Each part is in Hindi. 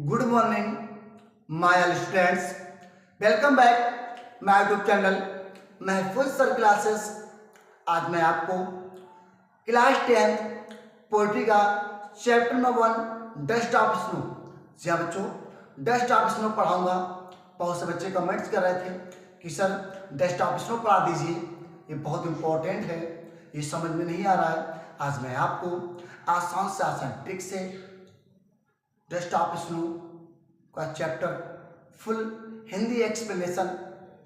Good morning my students, welcome back my YouTube channel Mahfooz sir classes. आज मैं आपको क्लास 10 पोइट्री का chapter number 1 dust of snow, जी हाँ बच्चों, डस्ट ऑफ स्नो पढ़ाऊंगा। बहुत से बच्चे कमेंट्स कर रहे थे कि सर डस्ट ऑफ स्नो पढ़ा दीजिए, ये बहुत इंपॉर्टेंट है, ये समझ में नहीं आ रहा है। आज मैं आपको आसान से आसान ट्रिक से डस्ट ऑफ स्नो का चैप्टर फुल हिंदी एक्सप्लेनेशन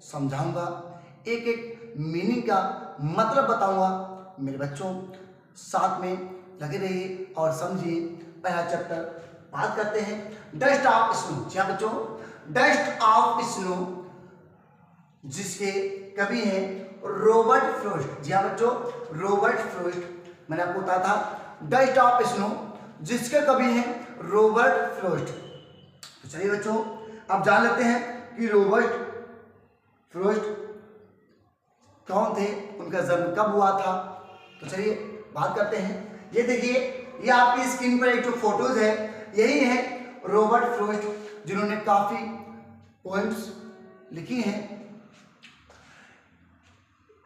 समझाऊंगा, एक एक मीनिंग का मतलब बताऊंगा। मेरे बच्चों साथ में लगे रहिए और समझिए। पहला चैप्टर बात करते हैं डस्ट ऑफ स्नो। जी हाँ बच्चों, डस्ट ऑफ स्नो जिसके कवि हैं रॉबर्ट फ्रॉस्ट। जी हाँ बच्चों, रॉबर्ट फ्रॉस्ट। मैंने आपको बताया था डस्ट ऑफ स्नो जिसके कवि हैं रॉबर्ट फ्रॉस्ट। तो चलिए बच्चों अब जान लेते हैं कि रॉबर्ट फ्रॉस्ट कौन थे, उनका जन्म कब हुआ था। तो चलिए बात करते हैं। ये देखिए, ये आपकी स्क्रीन पर एक जो फोटोज है, यही है रॉबर्ट फ्रॉस्ट जिन्होंने काफी पोएम्स लिखी हैं।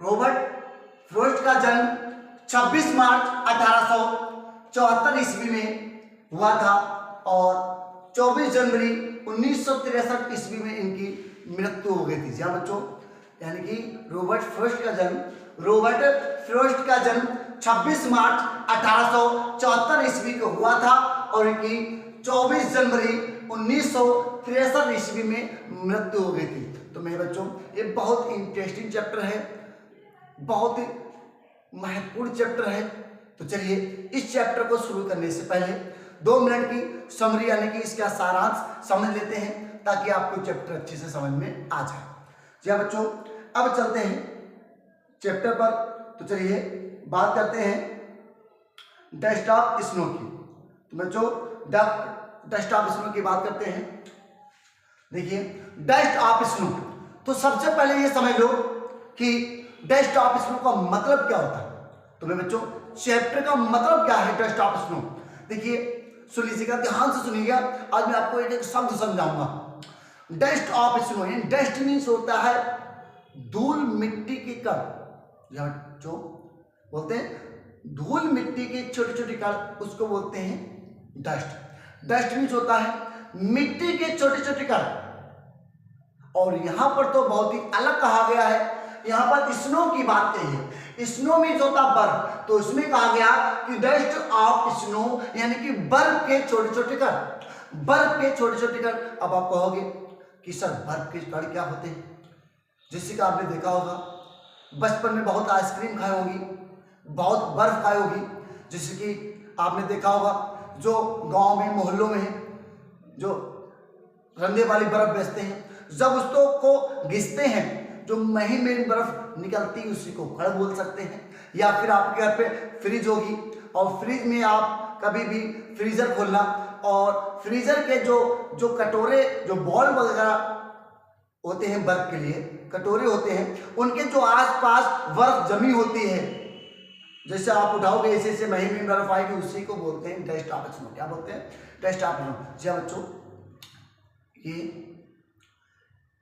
रॉबर्ट फ्रॉस्ट का जन्म 26 मार्च 1874 ईस्वी में हुआ था और 24 जनवरी 1963 ईस्वी में इनकी मृत्यु हो गई थी। जी हाँ बच्चों, यानी कि रॉबर्ट फ्रॉस्ट का जन्म 26 मार्च 1874 ईस्वी को हुआ था और इनकी 24 जनवरी 1963 ईस्वी में मृत्यु हो गई थी। तो मेरे बच्चों ये बहुत इंटरेस्टिंग चैप्टर है, बहुत ही महत्वपूर्ण चैप्टर है। तो चलिए इस चैप्टर को शुरू करने से पहले 2 मिनट की समरी यानी कि इसका सारांश समझ लेते हैं ताकि आपको चैप्टर अच्छे से समझ में आ जाए। जी हाँ बच्चों, अब चलते हैं चैप्टर पर। तो चलिए बात करते हैं डस्ट ऑफ स्नो की। तो बच्चों डस्ट ऑफ स्नो की बात करते हैं। देखिए डस्ट ऑफ स्नो, तो सबसे पहले ये समझ लो कि डस्ट ऑफ स्नो का मतलब क्या होता है। तो मेरे बच्चों चैप्टर का मतलब क्या है डस्ट ऑफ स्नो, देखिए सुन लीजिएगा, ध्यान से सुनिएगा। आज मैं आपको एक एक शब्द समझाऊंगा। Dust of snow, dust means होता है धूल मिट्टी के कण, या जो बोलते हैं धूल मिट्टी के छोटे छोटे कण, उसको बोलते हैं डस्ट। डस्ट मीन्स होता है मिट्टी के छोटे छोटे कण। और यहां पर तो बहुत ही अलग कहा गया है, यहां पर स्नो की बात कही है। स्नो मीन्स होता बर्फ, तो इसमें कहा गया कि डस्ट ऑफ स्नो यानी कि बर्फ के छोटे छोटे कण, बर्फ के छोटे छोटे कण। अब आप कहोगे कि सर बर्फ के कण क्या होते हैं। जैसे कि आपने देखा होगा बचपन में बहुत आइसक्रीम खाई होगी, बहुत बर्फ खाई होगी। जैसे कि आपने देखा होगा जो गांव में मोहल्लों में जो रंधे वाली बर्फ बेचते हैं, जब उसको को घिसते हैं जो महीन में बर्फ निकलती है उसी को कण बोल सकते हैं। या फिर आपके घर पे फ्रिज होगी और फ्रिज में आप कभी भी फ्रीजर खोलना और फ्रीजर के जो कटोरे, जो बॉल वगैरह होते हैं बर्फ के लिए कटोरे होते हैं, उनके जो आसपास बर्फ जमी होती है, जैसे आप उठाओगे ऐसे ऐसे महीन में बर्फ आएगी, उसी को बोलते हैं डस्ट ऑफ स्नो। क्या बोलते हैं? Dust of snow. जी हाँ बच्चों, ये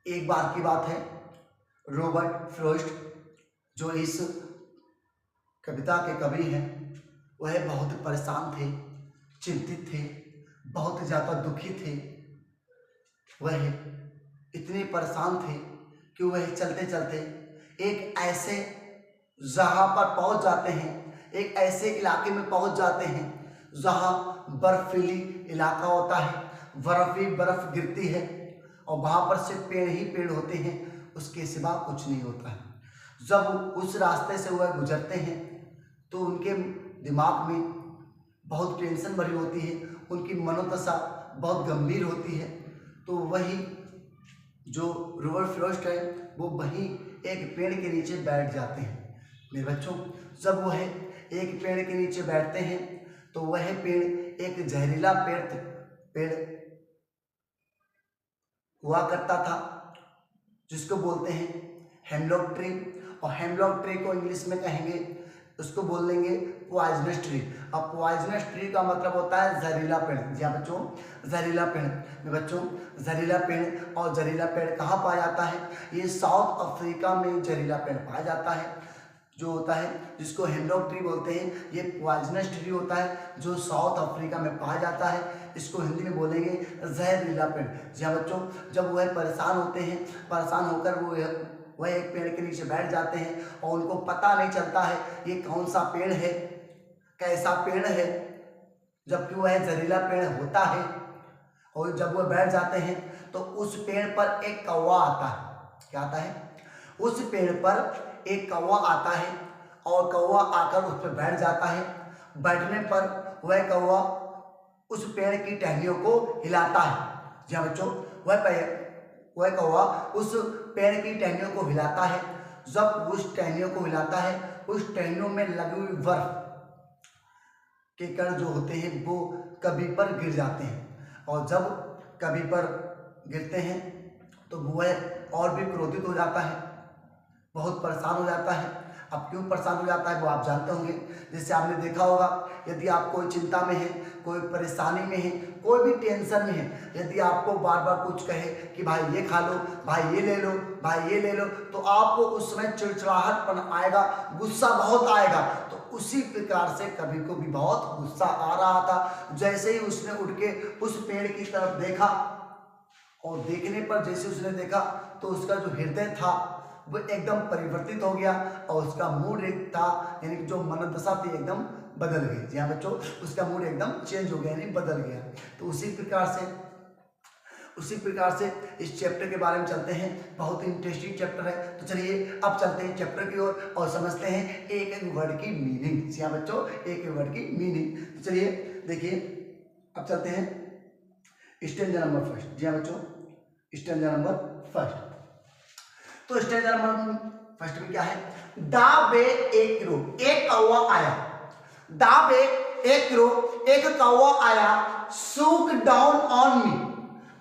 एक बार की बात है, रॉबर्ट फ्रॉस्ट जो इस कविता के कवि हैं वह बहुत परेशान थे, चिंतित थे, बहुत ज़्यादा दुखी थे। वह इतने परेशान थे कि वह चलते चलते एक ऐसे जगह पर पहुंच जाते हैं, एक ऐसे इलाके में पहुंच जाते हैं जहां बर्फीली इलाका होता है, बर्फ ही बर्फ गिरती है और वहां पर सिर्फ पेड़ ही पेड़ होते हैं, उसके सिवा कुछ नहीं होता है। जब उस रास्ते से वह गुजरते हैं तो उनके दिमाग में बहुत टेंशन भरी होती है, उनकी मनोदशा बहुत गंभीर होती है। तो वही जो रॉबर्ट फ्रॉस्ट है वो वहीं एक पेड़ के नीचे बैठ जाते हैं। मेरे बच्चों जब वह एक पेड़ के नीचे बैठते हैं तो वह पेड़ एक जहरीला पेड़ हुआ करता था जिसको बोलते हैं हेमलॉक ट्री, और हेमलॉक ट्री को इंग्लिश में कहेंगे उसको बोल लेंगे पॉइजनस ट्री। अब पॉइजनस ट्री का मतलब होता है जहरीला पेड़। जी हाँ बच्चों, जहरीला पेड़। बच्चों जहरीला पेड़, और जहरीला पेड़ कहाँ पाया जाता है? ये साउथ अफ्रीका में जहरीला पेड़ पाया जाता है, जो होता है जिसको हेमलॉक ट्री बोलते हैं। ये पॉइजनस ट्री होता है जो साउथ अफ्रीका में पाया जाता है। इसको हिंदी में बोलेंगे जहरीला पेड़। जी हाँ बच्चों, जब वह परेशान होते हैं, परेशान होकर वह एक पेड़ के नीचे बैठ जाते हैं और उनको पता नहीं चलता है ये कौन सा पेड़ है, कैसा पेड़ है, जबकि वह जहरीला पेड़ होता है। और जब वह बैठ जाते हैं तो उस पेड़ पर एक कौवा आता है। क्या आता है? उस पेड़ पर एक कौवा आता है और कौवा आकर उस पर बैठ जाता है। बैठने पर वह कौवा उस पेड़ की टहनियों को हिलाता है। जी हाँ बच्चों, वह कौवा उस पेड़ की टहनियों को हिलाता है। जब उस टहनियों को हिलाता है, उस टहनियों में लगी हुई बर्फ के कण जो होते हैं वो कभी पर गिर जाते हैं, और जब कभी पर गिरते हैं तो वह और भी क्रोधित हो जाता है, बहुत परेशान हो जाता है। अब क्यों परेशान हो जाता है वो आप जानते होंगे। जैसे आपने देखा होगा, यदि आप कोई चिंता में है, कोई परेशानी में है, कोई भी टेंशन में है, यदि आपको बार बार कुछ कहे कि भाई ये खा लो, भाई ये ले लो, भाई ये ले लो, तो आपको उस समय चिड़चिड़ाहटपन आएगा, गुस्सा बहुत आएगा। तो उसी प्रकार से कभी को भी बहुत गुस्सा आ रहा था। जैसे ही उसने उठ के उस पेड़ की तरफ देखा, और देखने पर जैसे उसने देखा तो उसका जो हृदय था वो एकदम परिवर्तित हो गया, और उसका मूड एक था, यानी कि जो मनोदशा थी एकदम बदल गई। जी हाँ बच्चों, उसका मूड एकदम चेंज हो गया, यानी बदल गया। तो उसी प्रकार से इस चैप्टर के बारे में चलते हैं। बहुत ही इंटरेस्टिंग चैप्टर है। तो चलिए अब चलते हैं चैप्टर की ओर और समझते हैं एक एक वर्ड की मीनिंग। जी हाँ बच्चों, एक एक वर्ड की मीनिंग। तो चलिए देखिए, अब चलते हैं स्टैंजा नंबर फर्स्ट। जी हाँ बच्चों, स्टैंजा नंबर फर्स्ट। तो स्टैंजा नंबर फर्स्ट में क्या है? दाबे एक रो, एक कौवा आया। दाबे एक रो, एक कौवा आया, सूक डाउन ऑन मी।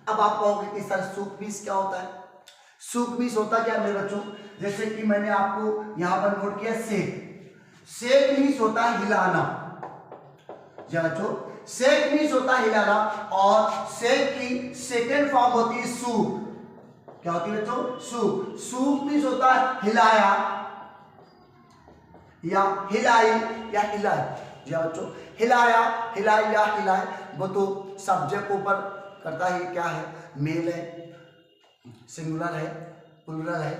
अब आप कहोगे कि सर सूक मीन्स क्या होता है? सूक मीन्स होता क्या मेरे बच्चों? जैसे कि मैंने आपको यहां पर नोट किया शेक। शेक मीन्स होता है हिलाना। जी बच्चों, शेक मीन्स होता है हिलाना, और शेक की सेकेंड फॉर्म होती है सूक। क्या होती है बच्चों? सूक। सूक मीन्स होता है हिलाया, या हिलाई, या हिलाए। जी बच्चों, हिलाया, हिलाई या हिलाए, वो तो सब्जेक्ट को ऊपर करता है। क्या है? मेल है, सिंगुलर है, प्लूरल है,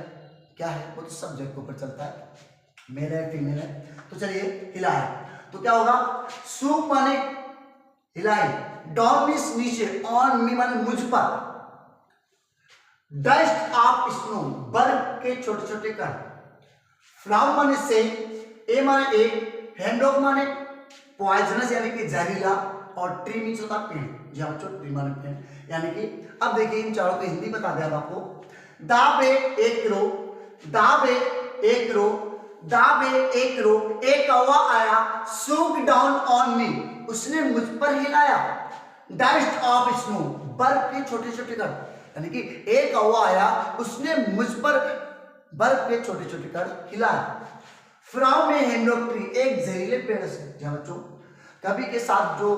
क्या है? वो तो सब्जेक्ट के ऊपर चलता है, मेल है, फीमेल है। तो चलिए हिलाया, तो क्या होगा? सूक माने हिलाई, डाउन मीन्स नीचे, ऑन मी माने मुझ पर, डस्ट ऑफ स्नो बर्फ के छोटे छोटे कण, फ्लावर माने से, ए माने एक, हैंडॉग माने पॉइजनस यानी कि जहरीला, और ट्री मीन्स होता पेड़। जी हाँ बच्चों, ट्री माने पेड़। यानी कि अब देखिए इन चारों को हिंदी बता दें अब आपको। दाबे एक रो, दाबे एक रो, दाबे एक रो, एक कौवा आया, सूक डाउन ऑन मी, उसने मुझ पर हिलाया, डस्ट ऑफ स्नो बर्फ के छोटे छोटे कण, यानी कि एक कौवा आया, उसने मुझ पर बर्फ के छोटे छोटे कण हिलाया। फ्रॉम ए हेमलॉक ट्री, एक जहरीले पेड़ से। जहां बच्चों कवि के साथ जो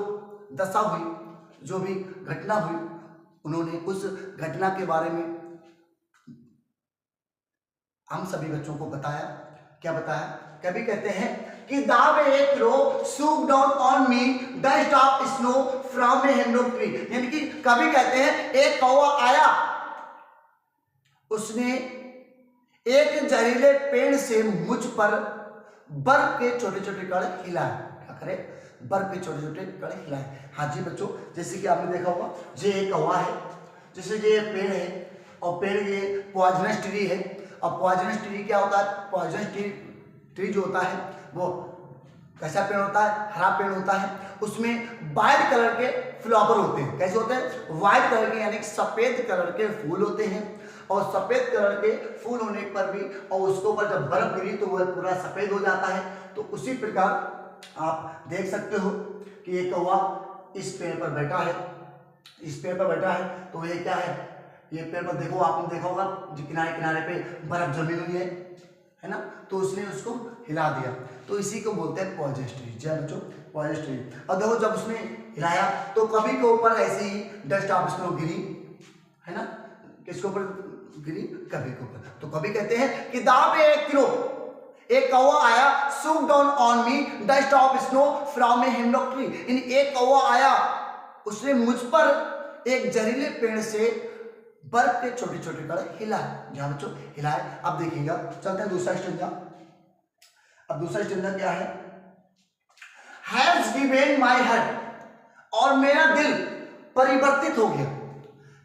दशा हुई, जो भी घटना हुई, उन्होंने उस घटना के बारे में हम सभी बच्चों को बताया। क्या बताया? कवि कहते हैं कि the way a crow, shook down on me, dust of snow from a hemlock tree. यानी कि कवि कहते हैं एक कौवा आया, उसने एक जहरीले पेड़ से मुझ पर बर्फ के छोटे छोटे कण हिलाए। क्या करे? बर्फ के छोटे छोटे कण हिलाए। हाँ जी बच्चों, जैसे कि आपने देखा होगा, ये एक कौवा है, जैसे ये पेड़ है, और पेड़ ये पॉइजनस ट्री है। और पॉइजनस ट्री क्या होता है? पॉइजनस ट्री जो होता है वो कैसा पेड़ होता है? हरा पेड़ होता है। उसमें वाइट कलर के फ्लावर होते हैं। कैसे होते हैं? वाइट कलर के, यानी सफेद कलर के फूल होते हैं। और सफेद कलर के फूल होने पर भी, और उसके ऊपर जब बर्फ गिरी तो वह पूरा सफेद हो जाता है। तो उसी प्रकार आप देख सकते हो कि ये कौवा इस पेड़ पर बैठा है, इस पेड़ पर बैठा है। तो ये क्या है? ये पेड़ पर देखो, आपने देखा होगा किनारे किनारे पे बर्फ जमी हुई है है ना, तो उसने उसको हिला दिया, तो इसी को बोलते हैं पॉजिस्ट्री। जी हाँ बच्चों, पॉजिस्ट्री। और देखो जब उसने हिलाया तो कभी के ऊपर ऐसे ही डस्ट ऑफ स्नो गिरी, है ना, किसके ऊपर गिरी, कभी के ऊपर। तो कभी कहते हैं कि दाव पे एक किलो एक कौवा आया, shook down on me dust of snow from a hemlock tree. इन एक कौवा आया, उसने मुझ पर एक जहरीले पेड़ से बर्फ के छोटे छोटे कण हिलाए। जहां बच्चों हिलाए। अब देखिएगा, चलते हैं दूसरा स्टेंजा। अब दूसरा स्टेंजा क्या है, हैज गिवन माय हार्ट, और मेरा दिल परिवर्तित हो गया।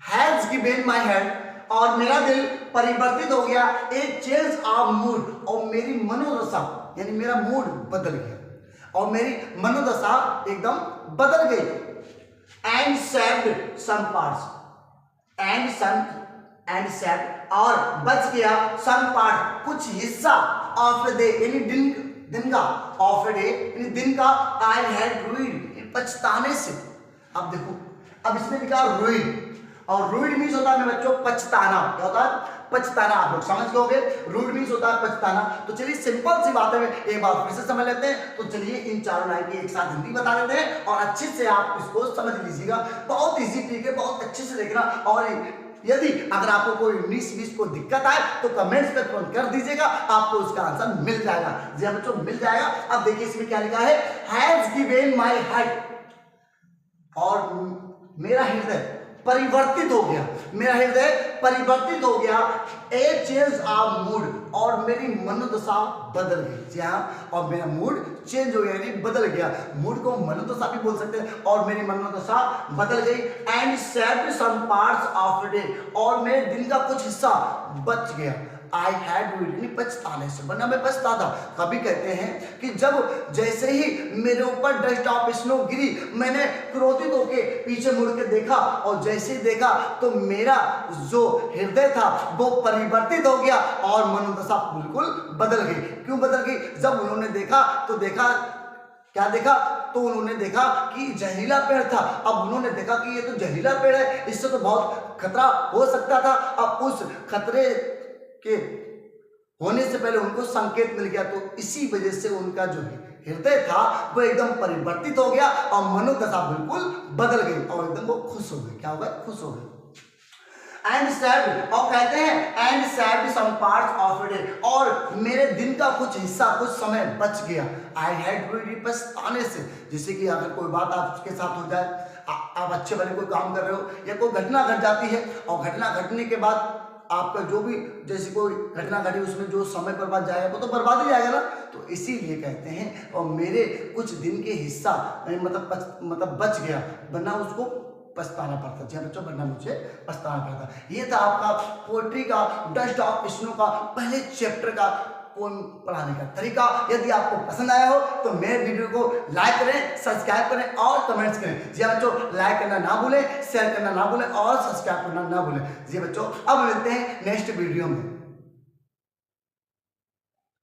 हैज गिवन माय हार्ट, और मेरा दिल परिवर्तित हो गया। ए चेंज ऑफ मूड, और मेरी मनोदशा यानी मेरा मूड बदल गया और मेरी मनोदशा एकदम बदल गई। And saved some parts, and saved, और बच गया सम पार्ट, कुछ हिस्सा, ऑफ डे यानी दिन का, ऑफ डे यानी दिन का, आई हैड रूइड पछताने से। अब देखो, अब इसमें लिखा रूइड, और रूइड मीन्स होता है बच्चों पछताना। क्या होता है, पछताना। आप लोग समझ गए, रूइड मीन्स होता है पछताना। तो चलिए सिंपल सी बात है, एक बार फिर से समझ लेते हैं। तो चलिए इन चारों लाइन की एक साथ हिंदी बता देते हैं और अच्छे से आप इसको समझ लीजिएगा। बहुत इजी ट्रिक है, बहुत अच्छे से देखना। और यदि अगर आपको कोई 19-20 को दिक्कत आए तो कमेंट्स पे तुरंत कर दीजिएगा, आपको उसका आंसर मिल जाएगा। जी हाँ बच्चों, मिल जाएगा। अब देखिए इसमें क्या लिखा है, हैज गिवन माय हार्ट, और मेरा हृदय परिवर्तित हो गया, मेरा हृदय परिवर्तित हो गया। ए चेंज ऑफ मूड, और मेरी मनोदशा बदल गई। जी हाँ, और मेरा मूड चेंज हो गया यानी बदल गया। मूड को मनोदशा भी बोल सकते हैं, और मेरी मनोदशा बदल गई। And saved some parts of day, और मेरे दिन का कुछ हिस्सा बच गया। आई हैड रूइड, पछताने से, वरना मैं पछता था। कभी कहते हैं कि जब जैसे ही मेरे ऊपर डस्ट ऑफ स्नो गिरी, मैंने क्रोधित होकर पीछे मुड़ के देखा, और जैसे ही देखा तो मेरा जो हृदय था वो परिवर्तित हो गया और मनोदशा बिल्कुल बदल गई। क्यों बदल गई, जब उन्होंने देखा तो देखा, क्या देखा, तो उन्होंने देखा कि जहरीला पेड़ था। अब उन्होंने देखा कि ये तो जहरीला पेड़ है, इससे तो बहुत खतरा हो सकता था। अब उस खतरे के होने से पहले उनको संकेत मिल गया, तो इसी वजह से उनका जो हृदय था वो एकदम परिवर्तित हो गया और मनोदशा बिल्कुल बदल गई और एकदम वो खुश हो गए। क्या हो गए, खुश हो गए। एंड सेव्ड, और कहते हैं and saved some parts of day, और मेरे दिन का कुछ हिस्सा, कुछ समय बच गया। आई हैड रूइड, पछताने से। जैसे कि अगर कोई बात आपके साथ हो जाए, आप अच्छे वाले कोई काम कर रहे हो या कोई घटना घट जाती है, और घटना घटने के बाद आपका जो भी, जैसे कोई घटना घटी उसमें जो समय बर्बाद जाएगा वो तो बर्बाद ही जाएगा ना। तो इसीलिए कहते हैं और मेरे कुछ दिन के हिस्सा मतलब बच गया, वरना उसको पछताना पड़ता। जी बच्चों, वरना मुझे पछताना पड़ता। ये था आपका पोएट्री का डस्ट ऑफ स्नो का पहले चैप्टर का पोएम पढ़ाने का तरीका। यदि आपको पसंद आया हो तो मेरे वीडियो को लाइक करें, सब्सक्राइब करें और कमेंट्स करें। जी बच्चों, लाइक करना ना भूलें, शेयर करना ना भूलें और सब्सक्राइब करना ना भूलें। जी बच्चों, अब मिलते हैं नेक्स्ट वीडियो में।